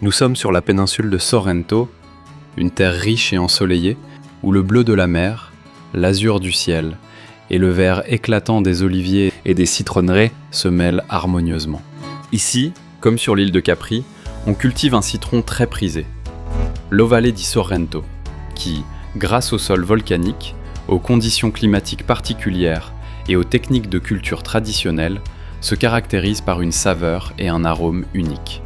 Nous sommes sur la péninsule de Sorrento, une terre riche et ensoleillée, où le bleu de la mer, l'azur du ciel et le vert éclatant des oliviers et des citronneraies se mêlent harmonieusement. Ici, comme sur l'île de Capri, on cultive un citron très prisé, l'Ovale di Sorrento, qui, grâce au sol volcanique, aux conditions climatiques particulières et aux techniques de culture traditionnelles, se caractérise par une saveur et un arôme uniques.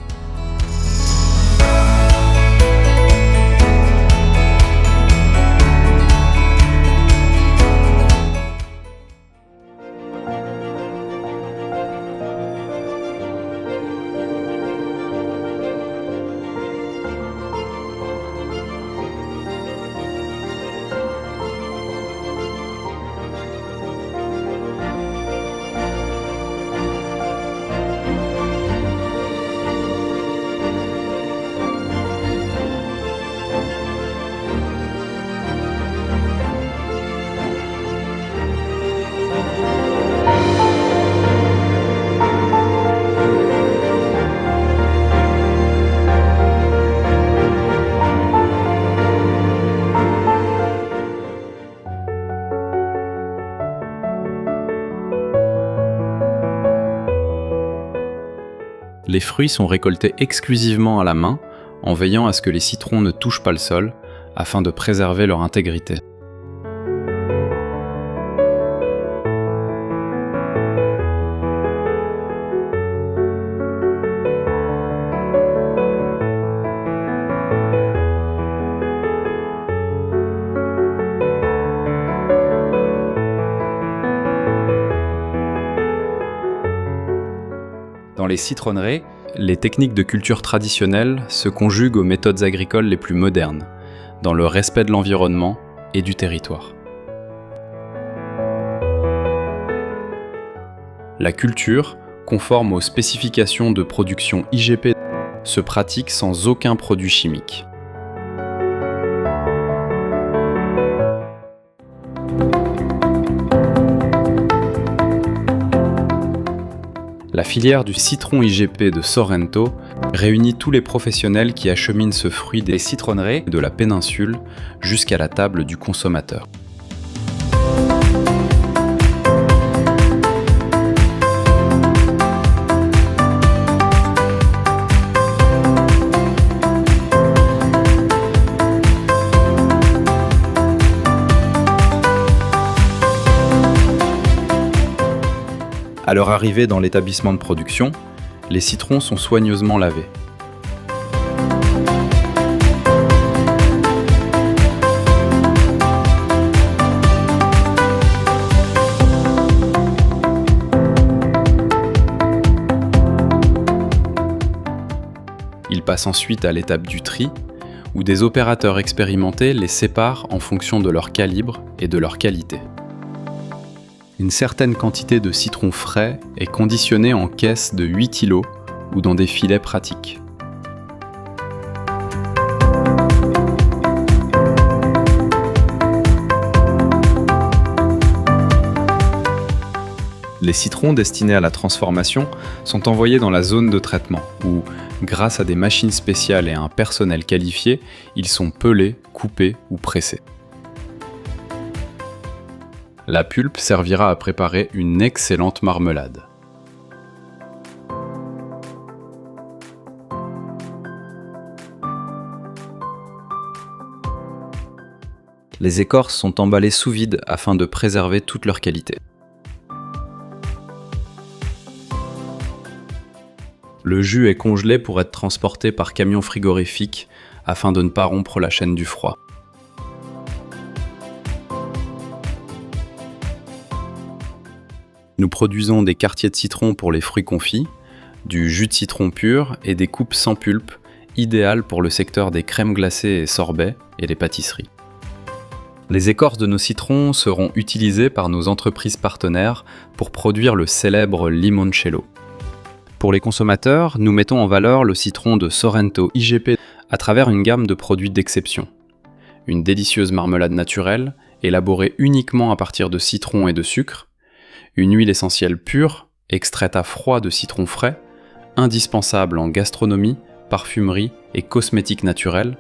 Les fruits sont récoltés exclusivement à la main, en veillant à ce que les citrons ne touchent pas le sol, afin de préserver leur intégrité. Dans les citronneraies, les techniques de culture traditionnelles se conjuguent aux méthodes agricoles les plus modernes, dans le respect de l'environnement et du territoire. La culture, conforme aux spécifications de production IGP, se pratique sans aucun produit chimique. La filière du citron IGP de Sorrento réunit tous les professionnels qui acheminent ce fruit des citronneraies de la péninsule jusqu'à la table du consommateur. À leur arrivée dans l'établissement de production, les citrons sont soigneusement lavés. Ils passent ensuite à l'étape du tri, où des opérateurs expérimentés les séparent en fonction de leur calibre et de leur qualité. Une certaine quantité de citron frais est conditionnée en caisses de 8 îlots ou dans des filets pratiques. Les citrons destinés à la transformation sont envoyés dans la zone de traitement où, grâce à des machines spéciales et à un personnel qualifié, ils sont pelés, coupés ou pressés. La pulpe servira à préparer une excellente marmelade. Les écorces sont emballées sous vide afin de préserver toute leur qualité. Le jus est congelé pour être transporté par camion frigorifique afin de ne pas rompre la chaîne du froid. Nous produisons des quartiers de citron pour les fruits confits, du jus de citron pur et des coupes sans pulpe, idéales pour le secteur des crèmes glacées et sorbets et les pâtisseries. Les écorces de nos citrons seront utilisées par nos entreprises partenaires pour produire le célèbre limoncello. Pour les consommateurs, nous mettons en valeur le citron de Sorrento IGP à travers une gamme de produits d'exception. Une délicieuse marmelade naturelle, élaborée uniquement à partir de citron et de sucre, une huile essentielle pure, extraite à froid de citron frais, indispensable en gastronomie parfumerie et cosmétiques naturels,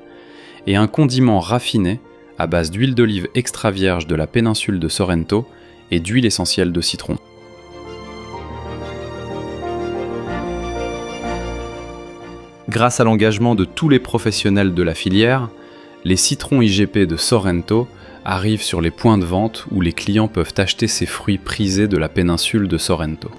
et un condiment raffiné à base d'huile d'olive extra vierge de la péninsule de Sorrento et d'huile essentielle de citron. Grâce à l'engagement de tous les professionnels de la filière, les citrons IGP de Sorrento arrivent sur les points de vente où les clients peuvent acheter ces fruits prisés de la péninsule de Sorrento.